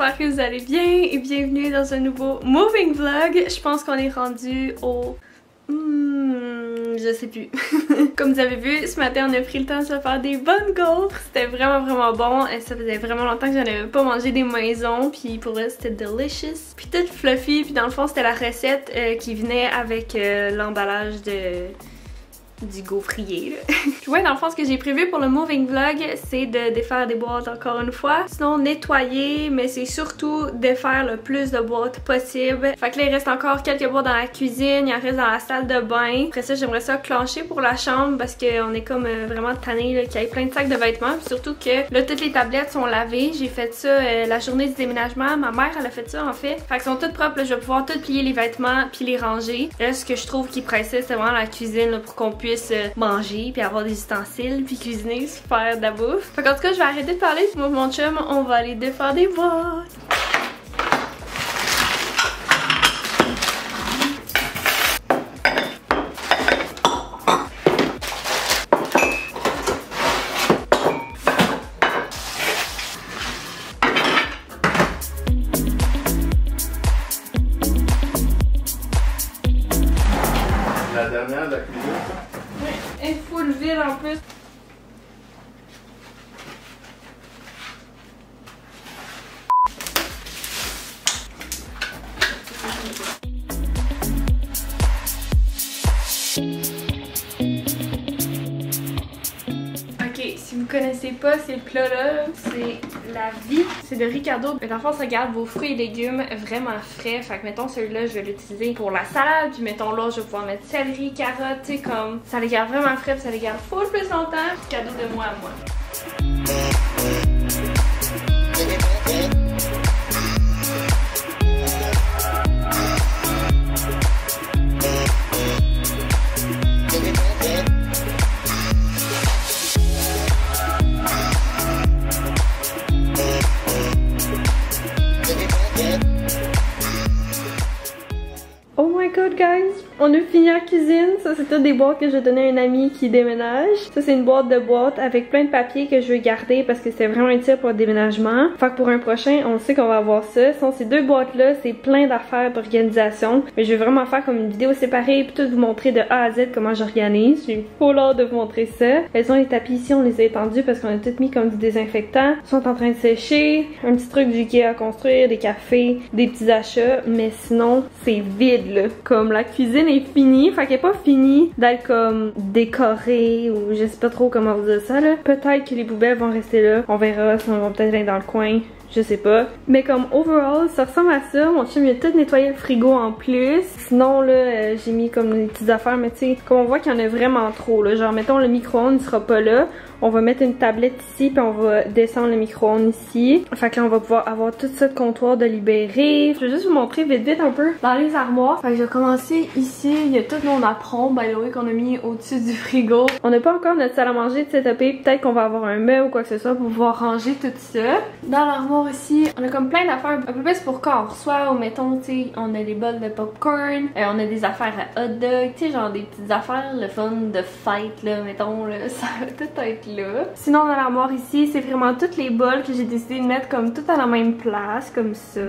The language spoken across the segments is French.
j'espère que vous allez bien et bienvenue dans un nouveau moving vlog. Je pense qu'on est rendu au... je sais plus. Comme vous avez vu, ce matin on a pris le temps de se faire des bonnes gaufres. C'était vraiment bon. Et ça faisait vraiment longtemps que j'en avais pas mangé des maisons. Puis pour eux c'était delicious. Puis tout fluffy. Puis dans le fond c'était la recette qui venait avec l'emballage du gaufrier là. Puis ouais, dans le fond ce que j'ai prévu pour le moving vlog c'est de défaire des boîtes encore une fois, sinon nettoyer, mais c'est surtout défaire le plus de boîtes possible. Fait que là il reste encore quelques boîtes dans la cuisine, il en reste dans la salle de bain. Après ça j'aimerais ça clencher pour la chambre parce qu'on est comme vraiment tanné qu'il y ait plein de sacs de vêtements. Puis surtout que là toutes les tablettes sont lavées, j'ai fait ça la journée du déménagement, ma mère elle a fait ça en fait. Fait que sont toutes propres, là, je vais pouvoir tout plier les vêtements puis les ranger. Là ce que je trouve qui pressait c'est vraiment la cuisine là, pour qu'on puisse manger puis avoir des ustensiles puis cuisiner, super de la bouffe. Fait qu'en tout cas je vais arrêter de parler, moi mon chum on va aller défaire des boîtes. La dernière de la cuisine, ça? Oui, elle est full vide en plus. Ok, si vous connaissez pas ces plats-là, c'est la vie. C'est de Ricardo. Mais dans le fond, ça garde vos fruits et légumes vraiment frais. Fait que mettons celui-là, je vais l'utiliser pour la salade. Puis mettons là, je vais pouvoir mettre céleri, carottes, tu sais, comme ça les garde vraiment frais. Puis ça les garde full plus longtemps. C'est cadeau de moi à moi. Oh my god guys, on a fini la cuisine. Ça c'est toutes des boîtes que j'ai donné à une amie qui déménage. Ça c'est une boîte de boîtes avec plein de papiers que je veux garder parce que c'est vraiment utile pour le déménagement. Fait que pour un prochain, on sait qu'on va avoir ça. Sinon ces deux boîtes là, c'est plein d'affaires d'organisation. Mais je vais vraiment faire comme une vidéo séparée puis tout vous montrer de A à Z comment j'organise. J'ai full hâte de vous montrer ça. Elles ont les tapis ici, on les a étendus parce qu'on a tout mis comme du désinfectant. Ils sont en train de sécher. Un petit truc du Ikea à construire, des cafés, des petits achats. Mais sinon, c'est vide là. Comme la cuisine est finie, fait qu'elle est pas finie d'être comme décorée ou je sais pas trop comment vous dire ça là. Peut-être que les poubelles vont rester là, on verra, sinon elles vont peut-être aller dans le coin. Je sais pas. Mais comme overall, ça ressemble à ça. Mon chum il a tout nettoyé le frigo en plus. Sinon là, j'ai mis comme des petites affaires, mais tu sais, comme on voit qu'il y en a vraiment trop là. Genre mettons le micro-ondes il sera pas là. On va mettre une tablette ici puis on va descendre le micro-ondes ici. Fait que là on va pouvoir avoir tout ça de comptoir de libérer. Je vais juste vous montrer vite un peu dans les armoires. Fait que je vais commencer ici. Il y a tout mon apron by the way qu'on a mis au-dessus du frigo. On n'a pas encore notre salle à manger de setupé. Peut-être qu'on va avoir un meuble ou quoi que ce soit pour pouvoir ranger tout ça. Dans l'armoire ici, on a comme plein d'affaires un peu plus pour quand on reçoit ou mettons, tu sais, on a des bols de popcorn, on a des affaires à hot dog, tu sais, genre des petites affaires, le fun de fête là, mettons là, ça va tout être là. Sinon dans l'armoire ici, c'est vraiment toutes les bols que j'ai décidé de mettre comme tout à la même place, comme ça.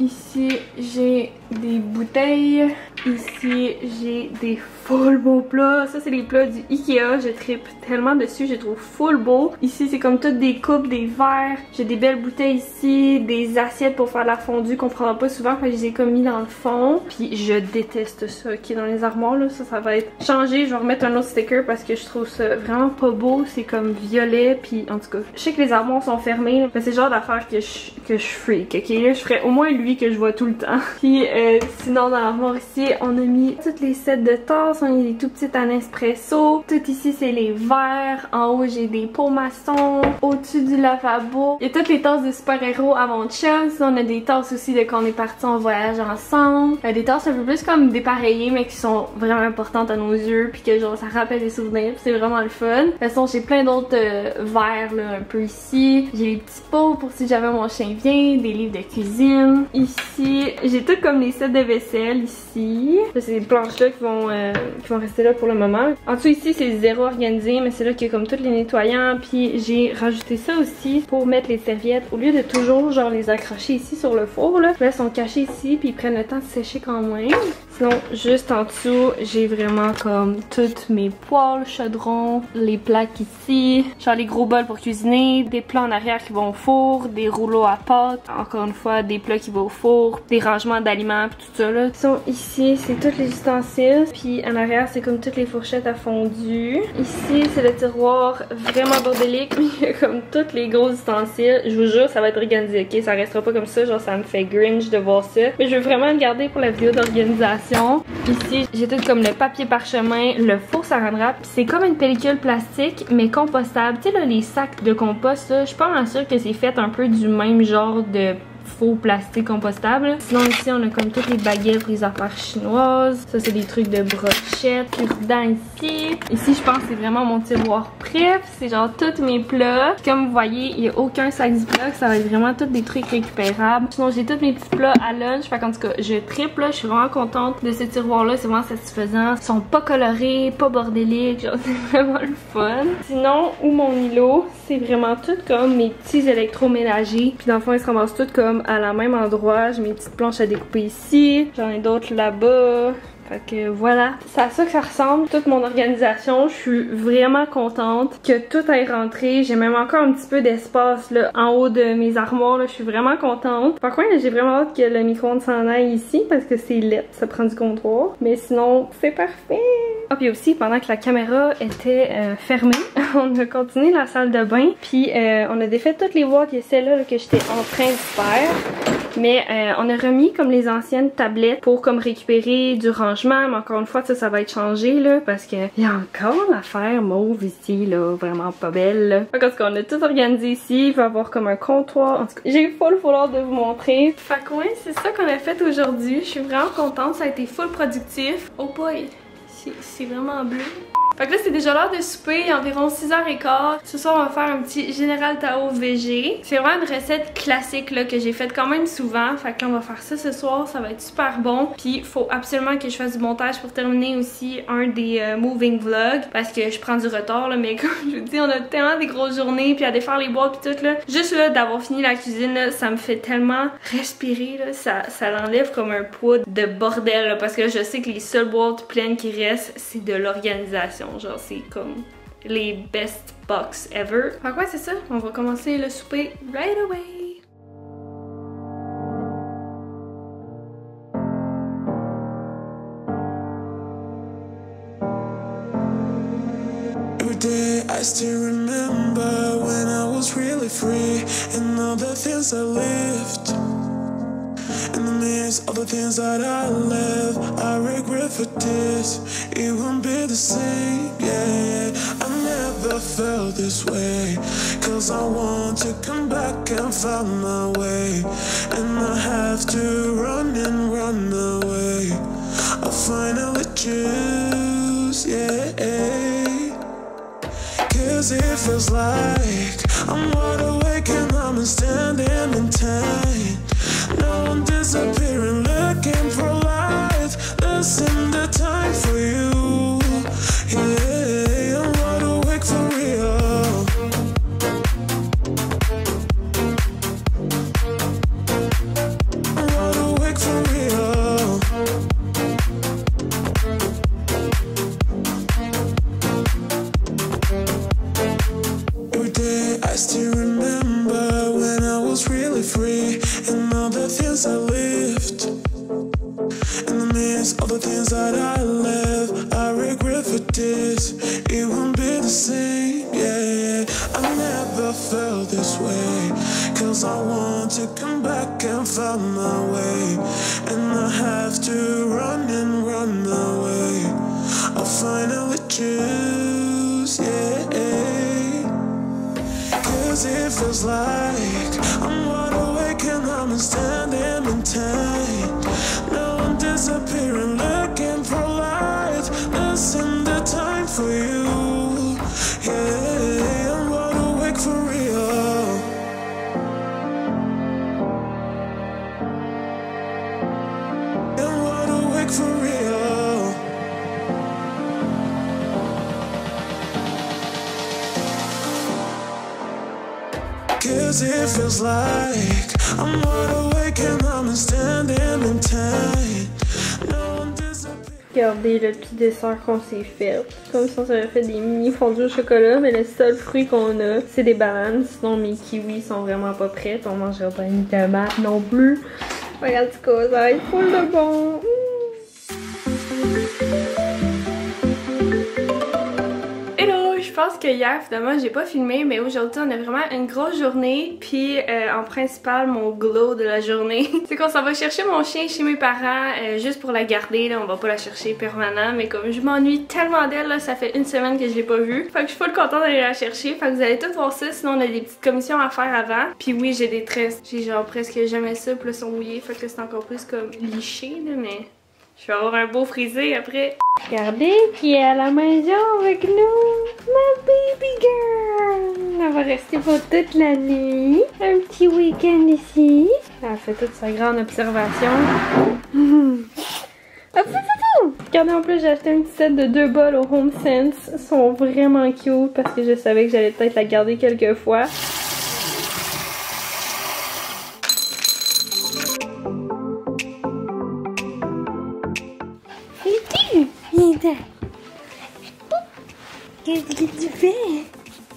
Ici, j'ai des bouteilles. Ici, j'ai des full beaux plats. Ça, c'est les plats du Ikea. Je trippe tellement dessus. Je les trouve full beaux. Ici, c'est comme toutes des coupes, des verres. J'ai des belles bouteilles ici. Des assiettes pour faire la fondue qu'on prendra pas souvent. Fait que je les ai comme mis dans le fond. Puis, je déteste ça qui est dans les armoires. Là. Ça va être changé. Je vais remettre un autre sticker parce que je trouve ça vraiment pas beau. C'est comme violet. Puis, en tout cas, je sais que les armoires sont fermées. Mais c'est le genre d'affaire que je freak. Ok, là, je ferais au moins lui que je vois tout le temps. Puis, sinon, dans l'armoire ici, on a mis toutes les sets de tasses. On a des tout petites à Nespresso. Tout ici, c'est les verres. En haut, j'ai des pots maçons. Au-dessus du lavabo, il y a toutes les tasses de super-héros à mon chum. Sinon, on a des tasses aussi de quand on est parti en voyage ensemble. Des tasses un peu plus comme dépareillées, mais qui sont vraiment importantes à nos yeux. Puis que genre, ça rappelle des souvenirs. C'est vraiment le fun. De toute façon, j'ai plein d'autres verres là, un peu ici. J'ai des petits pots pour si jamais mon chien vient. Des livres de cuisine. Ici, j'ai tout comme les sets de vaisselle ici. Ça, c'est des planches là qui vont qui vont rester là pour le moment. En dessous ici, c'est zéro organisé, mais c'est là qu'il y a comme tous les nettoyants. Puis j'ai rajouté ça aussi pour mettre les serviettes. Au lieu de toujours genre les accrocher ici sur le four, là, elles sont cachées ici puis ils prennent le temps de sécher quand même. Sinon, juste en dessous, j'ai vraiment comme toutes mes poêles, chaudrons, les plaques ici, genre les gros bols pour cuisiner, des plats en arrière qui vont au four, des rouleaux à pâte, encore une fois, des plats qui vont au four, des rangements d'aliments puis tout ça là. Sinon, ici, c'est tous les ustensiles, puis en arrière, c'est comme toutes les fourchettes à fondu. Ici, c'est le tiroir vraiment bordélique, mais il y a comme tous les gros ustensiles. Je vous jure, ça va être organisé, ok? Ça restera pas comme ça, genre ça me fait grinch de voir ça. Mais je veux vraiment le garder pour la vidéo d'organisation. Ici, j'ai tout comme le papier parchemin, le four saran wrap. C'est comme une pellicule plastique, mais compostable. Tu sais là, les sacs de compost, là, je suis pas mal sûre que c'est fait un peu du même genre de faux plastique compostable. Sinon ici on a comme toutes les baguettes pour les affaires chinoises. Ça c'est des trucs de brochettes, cure-dents ici. Ici je pense que c'est vraiment mon tiroir prep. C'est genre tous mes plats. Comme vous voyez, il n'y a aucun sac Ziploc. Ça va être vraiment tous des trucs récupérables. Sinon j'ai tous mes petits plats à lunch. Fait qu'en tout cas je triple là. Je suis vraiment contente de ce tiroir là. C'est vraiment satisfaisant. Ils sont pas colorés, pas bordéliques. Genre c'est vraiment le fun. Sinon où mon îlot, c'est vraiment tout comme mes petits électroménagers. Puis dans le fond ils se ramassent tous comme à la même endroit. J'ai mes petites planches à découper ici. J'en ai d'autres là-bas. Fait que voilà, c'est à ça que ça ressemble, toute mon organisation. Je suis vraiment contente que tout ait rentré. J'ai même encore un petit peu d'espace là en haut de mes armoires. Là. Je suis vraiment contente. Par contre, j'ai vraiment hâte que le micro-ondes s'en aille ici parce que c'est laid, ça prend du comptoir. Mais sinon, c'est parfait. Ah, puis aussi, pendant que la caméra était fermée, on a continué la salle de bain. Puis on a défait toutes les boîtes et celles-là que j'étais en train de faire. Mais on a remis comme les anciennes tablettes pour comme récupérer du rangement. Mais encore une fois, ça va être changé là parce que il y a encore l'affaire mauve ici là, vraiment pas belle là. Fait qu'en tout cas, on a tout organisé ici. Il va y avoir comme un comptoir. En tout cas, j'ai full hâte de vous montrer. Fait que ouais, c'est ça qu'on a fait aujourd'hui. Je suis vraiment contente. Ça a été full productif. Oh boy, c'est vraiment bleu. Fait que là c'est déjà l'heure de souper, il est environ 6h15. Ce soir on va faire un petit Général Tao VG. C'est vraiment une recette classique là, que j'ai faite quand même souvent. Fait que là on va faire ça ce soir, ça va être super bon. Puis il faut absolument que je fasse du montage pour terminer aussi un des moving vlogs. Parce que je prends du retard là, mais comme je vous dis, on a tellement des grosses journées. Puis à défaire les boîtes puis tout là. Juste là d'avoir fini la cuisine là, ça me fait tellement respirer là. Ça l'enlève comme un poids de bordel là, parce que je sais que les seules boîtes pleines qui restent, c'est de l'organisation. Genre c'est comme les best box ever. Fait quoi c'est ça? On va commencer le souper right away. Every day I still remember when I was really free and all the things I lived. In the midst of the things that I left, I regret for this. It won't be the same, yeah. I never felt this way, cause I want to come back and find my way. And I have to run and run away. I finally choose, yeah. Cause it feels like I'm wide awake and I'm standing in time. Now I'm disappearing, looking for life. Losing the time for you. Yeah, I'm wide awake for real. I'm wide awake for real. Every day I still remember when I was really free and all the things I lived. In the midst of the things that I left, I regret for this. It won't be the same, yeah. I never felt this way, cause I want to come back and find my way. And I have to run and run away. I finally choose, yeah. Cause it feels like I'm wide awake and I'm standing in time. Now I'm disappearing, looking for light. Losing the time for you. Yeah, I'm wide awake for real. I'm wide awake for real. 'cause it feels like I'm wide awake and I'm standing in time. No one disappears. Regardez le petit dessert qu'on s'est fait. Comme si on s'avait fait des mini fondus au chocolat, mais le seul fruit qu'on a, c'est des bananes. Sinon, mes kiwis sont vraiment pas prêtes. On mangera pas une tomate non plus. Regarde ce que ça va être full de bon. Je pense que hier, finalement, j'ai pas filmé, mais aujourd'hui, on a vraiment une grosse journée. Puis, en principal, mon glow de la journée, c'est qu'on s'en va chercher mon chien chez mes parents, juste pour la garder. Là, on va pas la chercher permanent, mais comme je m'ennuie tellement d'elle, là, ça fait une semaine que je l'ai pas vue. Fait que je suis full contente d'aller la chercher. Fait que vous allez tout voir ça, sinon on a des petites commissions à faire avant. Puis oui, j'ai des tresses. J'ai genre presque jamais ça, puis là, sont mouillés. Fait que là, c'est encore plus comme liché, là, mais je vais avoir un beau frisé après. Regardez qui est à la maison avec nous, ma baby girl. Elle va rester pour toute la nuit. Un petit week-end ici. Elle fait toute sa grande observation. Regardez, en plus j'ai acheté un petit set de 2 bols au Home Sense. Ils sont vraiment cute parce que je savais que j'allais peut-être la garder quelques fois. Qu'est-ce que tu fais?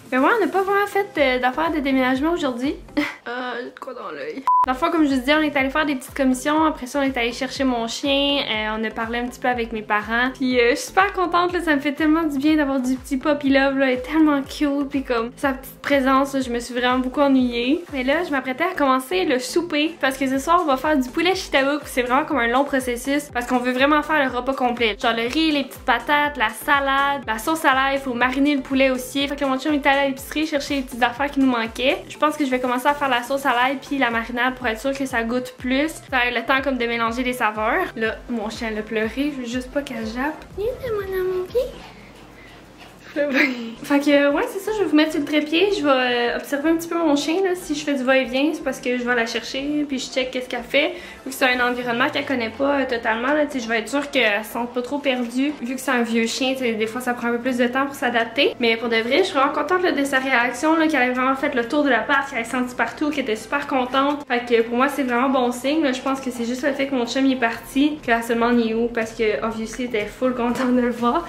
Mais moi, on n'a pas vraiment fait d'affaires de déménagement aujourd'hui. J'ai de quoi dans l'œil. Dans le fond, comme je vous disais, on est allé faire des petites commissions. Après ça, on est allé chercher mon chien. On a parlé un petit peu avec mes parents. Puis je suis super contente, là, ça me fait tellement du bien d'avoir du petit puppy love. Là. Elle est tellement cute. Puis comme sa petite présence, là, je me suis vraiment beaucoup ennuyée. Et là, je m'apprêtais à commencer le souper. Parce que ce soir, on va faire du poulet shiitake. C'est vraiment comme un long processus. Parce qu'on veut vraiment faire le repas complet. Genre le riz, les petites patates, la salade, la sauce à l'ail. Il faut mariner le poulet aussi. Fait que mon chum est allé à l'épicerie chercher les petites affaires qui nous manquaient. Je pense que je vais commencer à faire la sauce à l'ail puis la marinade pour être sûr que ça goûte plus. Ça a le temps comme de mélanger les saveurs. Là, mon chien l'a pleuré, je veux juste pas qu'elle jappe. Viens de mon pied. Fait que ouais, c'est ça, je vais vous mettre sur le trépied. Je vais observer un petit peu mon chien là. Si je fais du va-et-vient, c'est parce que je vais la chercher puis je check qu'est-ce qu'elle fait. Vu que c'est un environnement qu'elle connaît pas totalement là, je vais être sûre qu'elle se sente pas trop perdue. Vu que c'est un vieux chien, des fois ça prend un peu plus de temps pour s'adapter. Mais pour de vrai, je suis vraiment contente là, de sa réaction là, qu'elle ait vraiment fait le tour de l'appart, qu'elle ait senti partout, qu'elle était super contente. Fait que pour moi c'est vraiment bon signe là. Je pense que c'est juste le fait que mon chum il est parti, qu'elle se demande il est où, parce que obviously elle était full contente de le voir.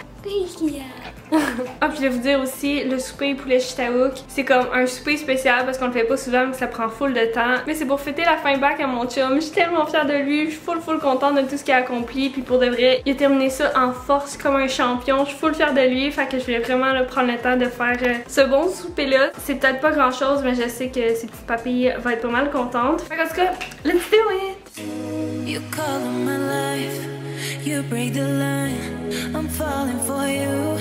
Ah, puis je vais vous dire aussi, le souper poulet shiitake, c'est comme un souper spécial parce qu'on le fait pas souvent, mais ça prend full de temps. Mais c'est pour fêter la fin bac à mon chum. Je suis tellement fière de lui, je suis full contente de tout ce qu'il a accompli. Puis pour de vrai, il a terminé ça en force comme un champion. Je suis full fière de lui, fait que je voulais vraiment là, prendre le temps de faire ce bon souper là. C'est peut-être pas grand chose, mais je sais que ses petites papilles vont être pas mal contentes. Fait qu'en tout cas, let's do it! You call on my life, you break the line, I'm falling for you.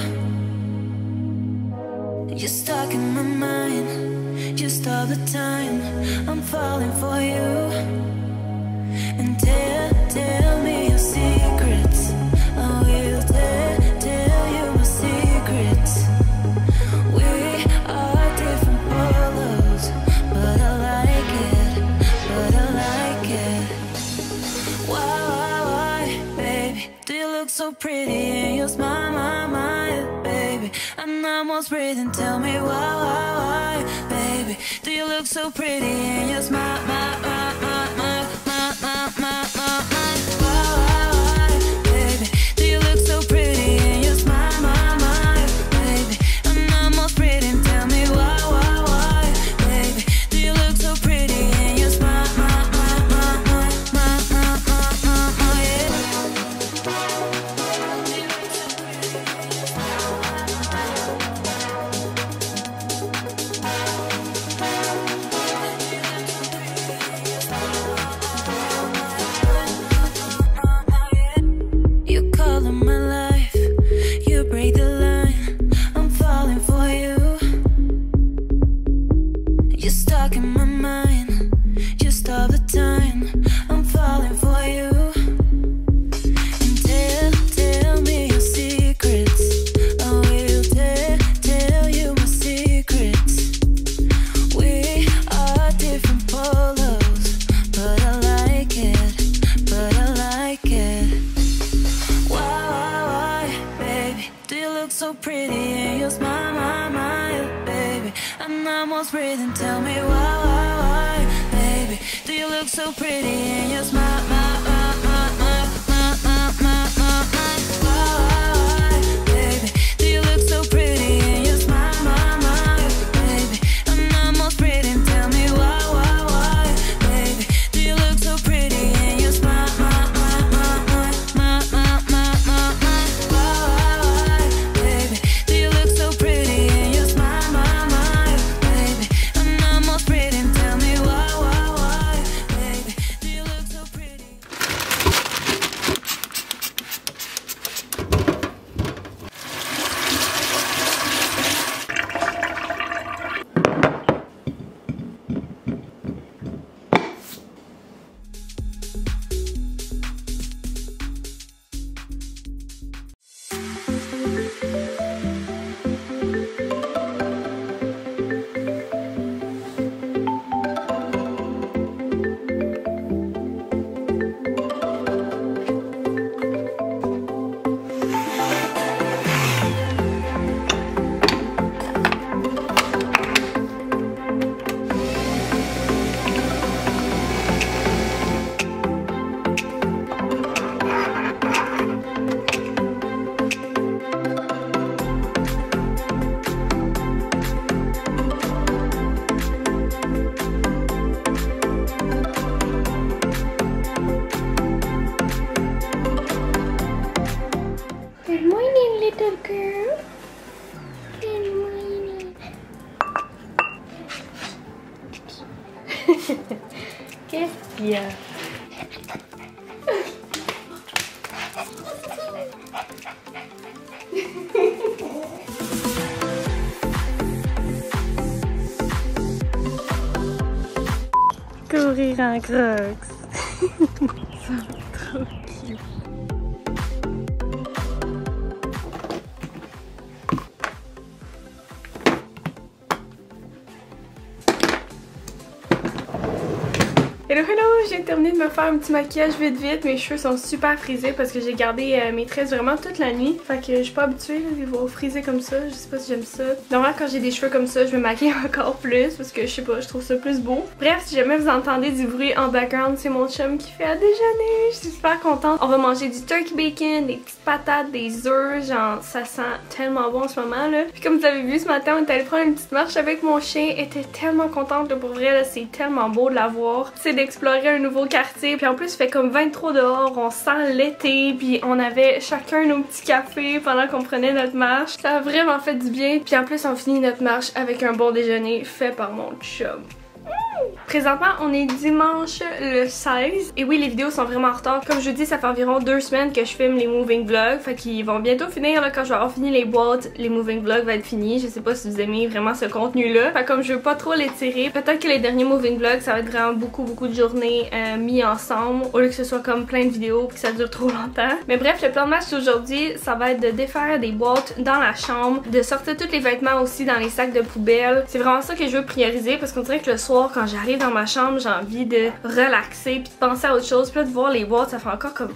You're stuck in my mind, just all the time, I'm falling for you. And tell me your secrets, I will tell you my secrets. We are different polos, but I like it. Why, baby, do you look so pretty and you smile, my, baby? I'm almost breathing, tell me why, baby, do you look so pretty and you smile, my, why, baby, do you look so pretty and you smile, my, baby, I'm almost breathing, tell me why, baby, do you look so pretty and you smile, so pretty and you smile, my, baby, I'm not almost breathing. Tell me why, baby? Do you look so pretty in your smile? Qu'est-ce qu'il y a? Courir en Crocs. Ça va trop cute. Hello hello, j'ai terminé de me faire un petit maquillage vite vite, mes cheveux sont super frisés parce que j'ai gardé mes tresses vraiment toute la nuit, fait que je suis pas habituée de les voir frisés comme ça, je sais pas si j'aime ça. Normalement quand j'ai des cheveux comme ça, je me maquille encore plus parce que je sais pas, je trouve ça plus beau. Bref, si jamais vous entendez du bruit en background, c'est mon chum qui fait à déjeuner, je suis super contente. On va manger du turkey bacon, des petites patates, des œufs, genre ça sent tellement bon en ce moment là. Puis comme vous avez vu ce matin, on est allé prendre une petite marche avec mon chien, elle était tellement contente là, pour vrai, c'est tellement beau de la voir. C'est d'explorer un nouveau quartier, puis en plus il fait comme 23 dehors, on sent l'été, puis on avait chacun nos petits cafés pendant qu'on prenait notre marche. Ça a vraiment fait du bien, puis en plus on finit notre marche avec un bon déjeuner fait par mon chum. Présentement, on est dimanche le 16. Et oui, les vidéos sont vraiment en retard. Comme je vous dis, ça fait environ 2 semaines que je filme les moving vlogs. Fait qu'ils vont bientôt finir. Là, quand je vais avoir fini les boîtes, les moving vlogs vont être finis. Je sais pas si vous aimez vraiment ce contenu-là. Fait comme je veux pas trop l'étirer, peut-être que les derniers moving vlogs, ça va être vraiment beaucoup de journées mis ensemble. Au lieu que ce soit comme plein de vidéos et que ça dure trop longtemps. Mais bref, le plan de match d'aujourd'hui, ça va être de défaire des boîtes dans la chambre. De sortir tous les vêtements aussi dans les sacs de poubelle. C'est vraiment ça que je veux prioriser parce qu'on dirait que le soir, quand j'arrive dans ma chambre, j'ai envie de relaxer puis de penser à autre chose. Puis là, de voir les boîtes, ça fait encore comme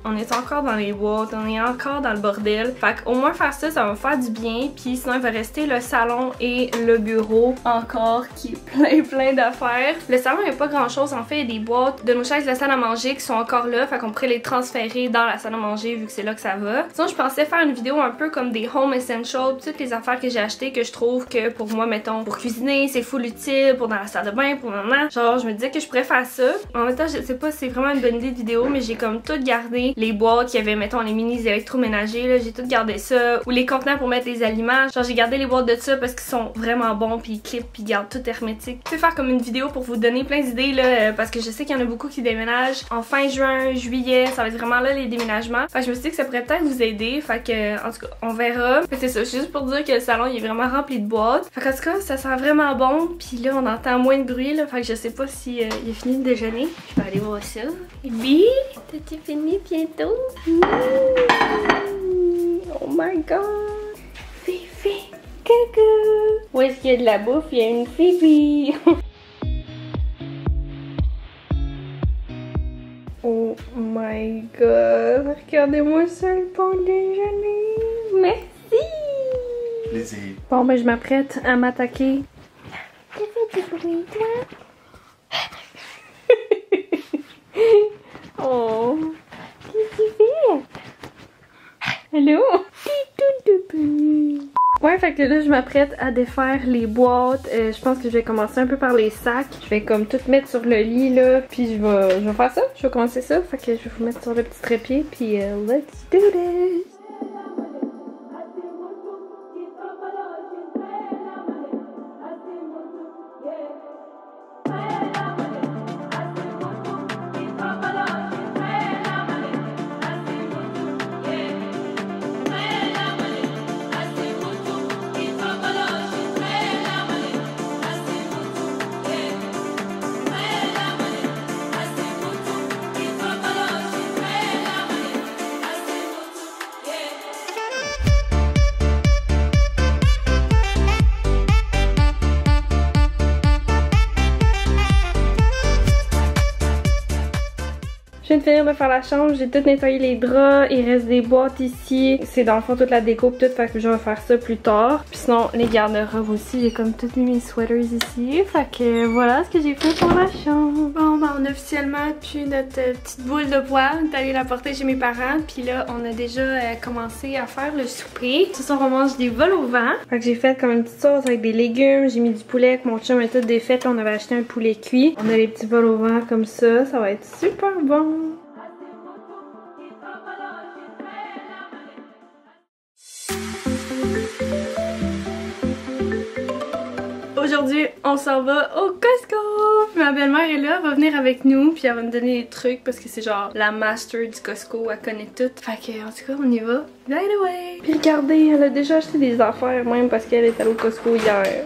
on est encore dans les boîtes, on est encore dans le bordel. Fait qu'au moins faire ça, ça va me faire du bien. Puis sinon, il va rester le salon et le bureau encore qui est plein d'affaires. Le salon, il n'y a pas grand chose. En fait, il y a des boîtes de nos chaises de la salle à manger qui sont encore là. Fait qu'on pourrait les transférer dans la salle à manger vu que c'est là que ça va. Sinon, je pensais faire une vidéo un peu comme des home essentials, toutes les affaires que j'ai achetées que je trouve que pour moi, mettons, pour cuisiner, c'est full utile, pour dans la salle de bain, pour maman. Genre, je me disais que je pourrais faire ça. En même temps, je sais pas si c'est vraiment une bonne idée de vidéo, mais j'ai comme tout gardé les boîtes qu'il y avait, mettons, les mini électroménagers, là, j'ai tout gardé ça. Ou les contenants pour mettre les aliments. Genre, j'ai gardé les boîtes de ça parce qu'ils sont vraiment bons, puis ils clipent, puis ils gardent tout hermétique. Je vais faire comme une vidéo pour vous donner plein d'idées, là, parce que je sais qu'il y en a beaucoup qui déménagent en fin juin, juillet, ça va être vraiment là les déménagements. Fait que je me suis dit que ça pourrait peut-être vous aider, fait que, en tout cas, on verra. Fait que c'est ça, juste pour dire que le salon, il est vraiment rempli de boîtes. Fait qu'en tout cas, ça sent vraiment bon, puis là, on entend moins de bruit, là, fait que je sais pas si il a fini de déjeuner. Je vais aller voir ça. Bi, t'as-tu fini bientôt? Oh my god! Fifi! Coucou! Où est-ce qu'il y a de la bouffe? Il y a une Fifi! Oh my god! Regardez-moi ça, le bon déjeuner! Merci! Plaisir. Bon, ben je m'apprête à m'attaquer Tu fais du bruit, toi? Oh, qu'est-ce que tu fais? Allô? Ouais, fait que là, je m'apprête à défaire les boîtes. Je pense que je vais commencer un peu par les sacs. Je vais comme tout mettre sur le lit, là. Puis je vais faire ça. Je vais commencer ça. Fait que je vais vous mettre sur le petit trépied. Puis let's do this! Je viens de finir de faire la chambre, j'ai tout nettoyé les draps, il reste des boîtes ici. C'est dans le fond toute la déco pis tout, fait que je vais faire ça plus tard. Puis sinon, les garde-robes aussi, j'ai comme toutes mis mes sweaters ici. Fait que voilà ce que j'ai fait pour la chambre. Bon, ben on a officiellement pu notre petite boule de bois. On est allé la porter chez mes parents. Puis là, on a déjà commencé à faire le souper. Ce soir, on mange des vols au vent. Fait que j'ai fait comme une petite sauce avec des légumes. J'ai mis du poulet avec mon chum et tout défait. Là, on avait acheté un poulet cuit. On a les petits vols au vent comme ça. Ça va être super bon. Aujourd'hui, on s'en va au Costco! Ma belle-mère est là, elle va venir avec nous, puis elle va me donner des trucs parce que c'est genre la master du Costco, elle connaît tout. Fait que, en tout cas, on y va right away! Puis regardez, elle a déjà acheté des affaires même parce qu'elle est allée au Costco hier.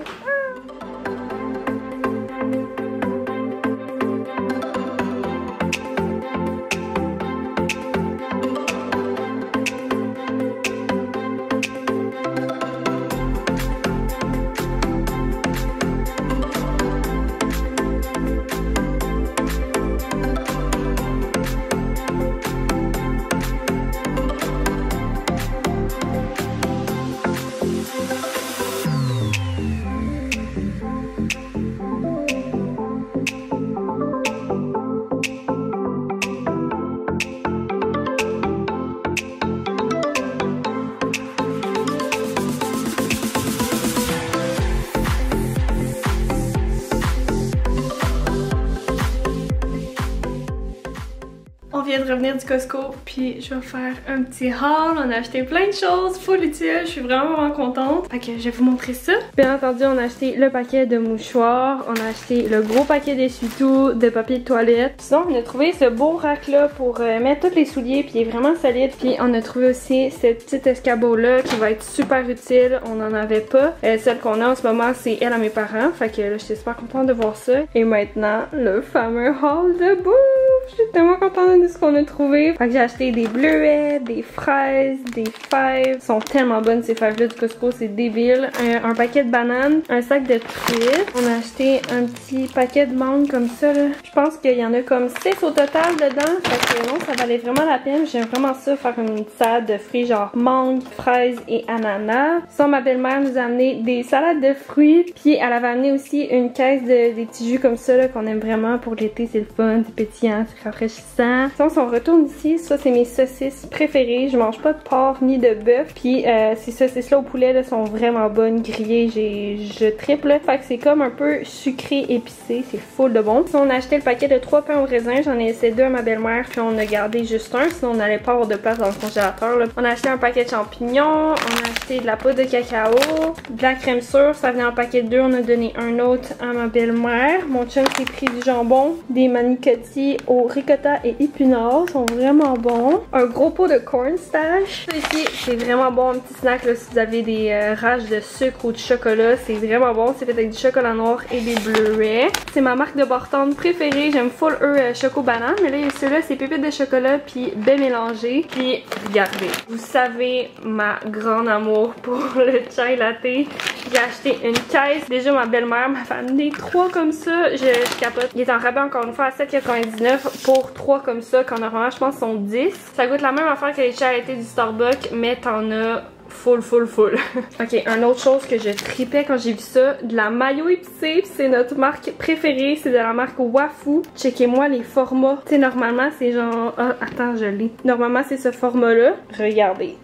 On vient de revenir du Costco, puis je vais faire un petit haul. On a acheté plein de choses, full utile. Je suis vraiment contente. Fait que je vais vous montrer ça. Bien entendu, on a acheté le paquet de mouchoirs. On a acheté le gros paquet d'essuie-tout, de papier de toilette. Sinon, on a trouvé ce beau rack-là pour mettre tous les souliers, puis il est vraiment solide. Puis on a trouvé aussi cette petite escabeau-là qui va être super utile. On n'en avait pas. Celle qu'on a en ce moment, c'est elle à mes parents. Fait que là, j'étais super contente de voir ça. Et maintenant, le fameux haul de bouffe. Je suis tellement contente de ce qu'on a trouvé. Fait que j'ai acheté des bleuets, des fraises, des fèves. Elles sont tellement bonnes ces fèves-là du Costco, c'est débile. Un paquet de bananes, un sac de truites. On a acheté un petit paquet de mangues comme ça là. Je pense qu'il y en a comme 6 au total dedans. Fait que non, ça valait vraiment la peine. J'aime vraiment ça, faire une salade de fruits genre mangue, fraises et ananas. Sinon, ma belle-mère nous a amené des salades de fruits. Puis elle avait amené aussi une caisse des petits jus comme ça là qu'on aime vraiment pour l'été. C'est le fun, c'est pétillant, c'est rafraîchissant. Sinon, si on retourne ici, ça c'est mes saucisses préférées. Je mange pas de porc ni de bœuf. Puis ces saucisses-là au poulet là, sont vraiment bonnes, grillées. Je triple. Fait que c'est comme un peu sucré épicé. C'est full de bon. Sinon, on a acheté le paquet de 3 pains au raisin. J'en ai laissé 2 à ma belle-mère. Puis on a gardé juste un. Sinon, on n'allait pas avoir de place dans le congélateur. Là. On a acheté un paquet de champignons. On a acheté de la poudre de cacao. De la crème sûre. Ça venait en paquet de 2. On a donné un autre à ma belle-mère. Mon chum s'est pris du jambon. Des manicotti au ricotta et épinards. Sont vraiment bons. Un gros pot de cornstarch. Ça ici, c'est vraiment bon. Un petit snack là, si vous avez des rages de sucre ou de chocolat. C'est vraiment bon. C'est fait avec du chocolat noir et des bleuets. C'est ma marque de Bartende préférée. J'aime full choco banane. Mais là, ceux-là, c'est pépites de chocolat puis bien mélangé. Puis regardez. Vous savez ma grande amour pour le chai latte. J'ai acheté une caisse. Déjà, ma belle-mère m'a fait amener 3 comme ça. Je capote. Il est en rabais encore une fois à 7,99 pour 3 comme ça. Quand normalement, je pense, sont 10. Ça goûte la même affaire que les chai latte du Starbucks, mais t'en as full. Ok, une autre chose que je tripais quand j'ai vu ça, de la mayo épicée, c'est notre marque préférée, c'est de la marque Wafu. Checkez-moi les formats. Tu sais, normalement c'est genre... Ah, attends, je l'ai. Normalement c'est ce format-là. Regardez.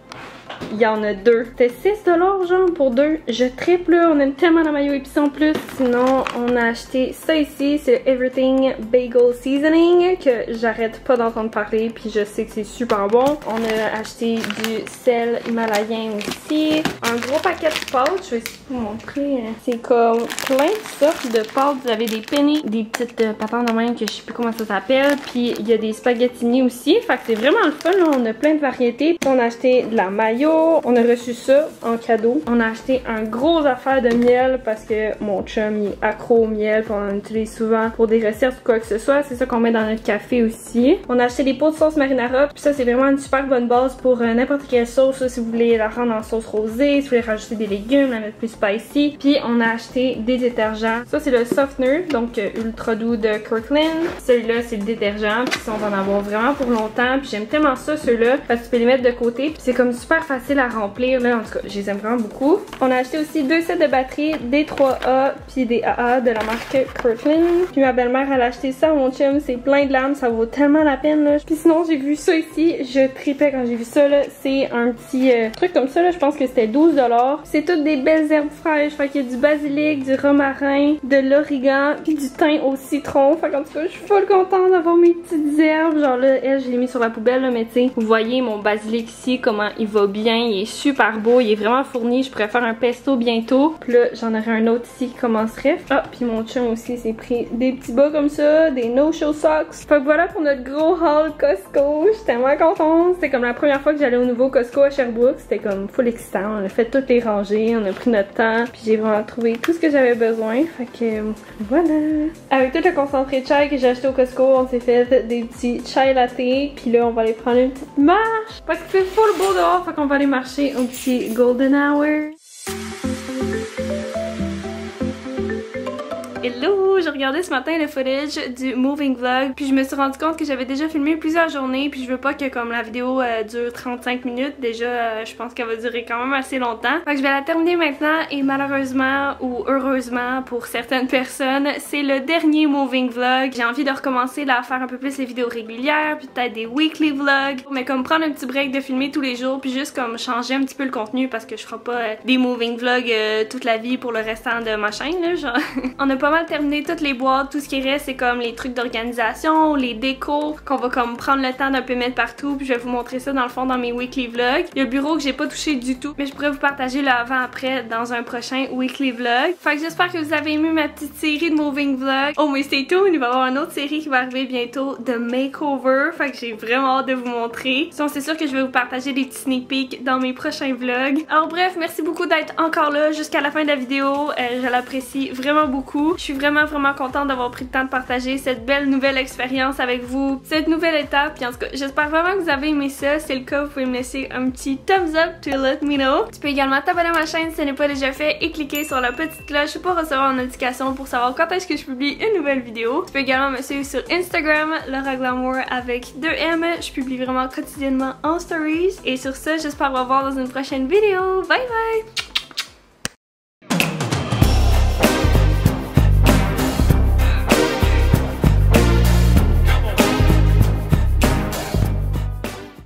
Il y en a deux. C'était 6$ genre pour deux. Je triple là, on aime tellement la mayo épicée en plus. Sinon, on a acheté ça ici, c'est le Everything Bagel Seasoning que j'arrête pas d'entendre parler puis je sais que c'est super bon. On a acheté du sel himalayen aussi. Un gros paquet de pâtes, je vais essayer de vous montrer. C'est comme plein de sortes de pâtes. Vous avez des penny, des petites patentes de même que je sais plus comment ça s'appelle. Puis il y a des spaghettini aussi. Fait que c'est vraiment le fun là. On a plein de variétés. Puis on a acheté de la mayo. On a reçu ça en cadeau. On a acheté un gros affaire de miel parce que mon chum il est accro au miel puis on en utilise souvent pour des recettes ou quoi que ce soit. C'est ça qu'on met dans notre café aussi. On a acheté des pots de sauce marinara puis ça c'est vraiment une super bonne base pour n'importe quelle sauce là, si vous voulez la rendre en sauce rosée, si vous voulez rajouter des légumes, la mettre plus spicy. Puis on a acheté des détergents. Ça c'est le softener donc ultra doux de Kirkland. Celui-là c'est le détergent puis ça on va en avoir vraiment pour longtemps puis j'aime tellement ça ceux-là parce que tu peux les mettre de côté puis c'est comme super facile à remplir là, en tout cas je les aime vraiment beaucoup. On a acheté aussi 2 sets de batteries, des 3A puis des AA de la marque Kirkland. Puis ma belle-mère elle a acheté ça à mon chum, c'est plein de lames, ça vaut tellement la peine là. Puis sinon j'ai vu ça ici, je tripais quand j'ai vu ça là, c'est un petit truc comme ça là, je pense que c'était 12$. C'est toutes des belles herbes fraîches, fait qu'il y a du basilic, du romarin, de l'origan puis du thym au citron. Fait qu'en tout cas je suis full contente d'avoir mes petites herbes, genre là elle je l'ai mis sur la poubelle là, mais tu sais vous voyez mon basilic ici comment il va bien, il est super beau, il est vraiment fourni, je pourrais faire un pesto bientôt. Puis là j'en aurai un autre ici qui commencerait. Ah puis mon chum aussi s'est pris des petits bas comme ça, des no-show socks. Fait que voilà pour notre gros haul Costco, je suis tellement contente. C'était comme la première fois que j'allais au nouveau Costco à Sherbrooke, c'était comme full excitant, on a fait toutes les rangées, on a pris notre temps, puis j'ai vraiment trouvé tout ce que j'avais besoin. Fait que voilà. Avec tout le concentré de chai que j'ai acheté au Costco, on s'est fait des petits chai latte, puis là on va aller prendre une petite marche parce qu'il fait full beau dehors, fait qu'on va aller marcher au petit Golden Hour. Hello! Je regardais ce matin le footage du moving vlog puis je me suis rendu compte que j'avais déjà filmé plusieurs journées puis je veux pas que comme la vidéo dure 35 minutes. Déjà je pense qu'elle va durer quand même assez longtemps. Fait que je vais la terminer maintenant et malheureusement ou heureusement pour certaines personnes c'est le dernier moving vlog. J'ai envie de recommencer là, à faire un peu plus les vidéos régulières puis peut-être des weekly vlogs mais comme prendre un petit break de filmer tous les jours puis juste comme changer un petit peu le contenu parce que je ferai pas des moving vlogs toute la vie pour le restant de ma chaîne là, genre. On a pas mal terminé toutes les boîtes, tout ce qui reste c'est comme les trucs d'organisation, les décos qu'on va comme prendre le temps d'un peu mettre partout puis je vais vous montrer ça dans le fond dans mes weekly vlogs. Il y a le bureau que j'ai pas touché du tout mais je pourrais vous partager le avant-après dans un prochain weekly vlog. Fait que j'espère que vous avez aimé ma petite série de moving vlogs. Oh mais stay tuned, il va y avoir une autre série qui va arriver bientôt de makeover, fait que j'ai vraiment hâte de vous montrer. Sinon c'est sûr que je vais vous partager des petits sneak peeks dans mes prochains vlogs. Alors bref, merci beaucoup d'être encore là jusqu'à la fin de la vidéo, je l'apprécie vraiment beaucoup. Je suis vraiment contente d'avoir pris le temps de partager cette belle nouvelle expérience avec vous, cette nouvelle étape. Puis en tout cas, j'espère vraiment que vous avez aimé ça. Si c'est le cas, vous pouvez me laisser un petit thumbs up to let me know. Tu peux également t'abonner à ma chaîne si ce n'est pas déjà fait et cliquer sur la petite cloche pour recevoir une notification pour savoir quand est-ce que je publie une nouvelle vidéo. Tu peux également me suivre sur Instagram, Laura Glamour avec 2M. Je publie vraiment quotidiennement en stories. Et sur ce, j'espère vous revoir dans une prochaine vidéo. Bye bye!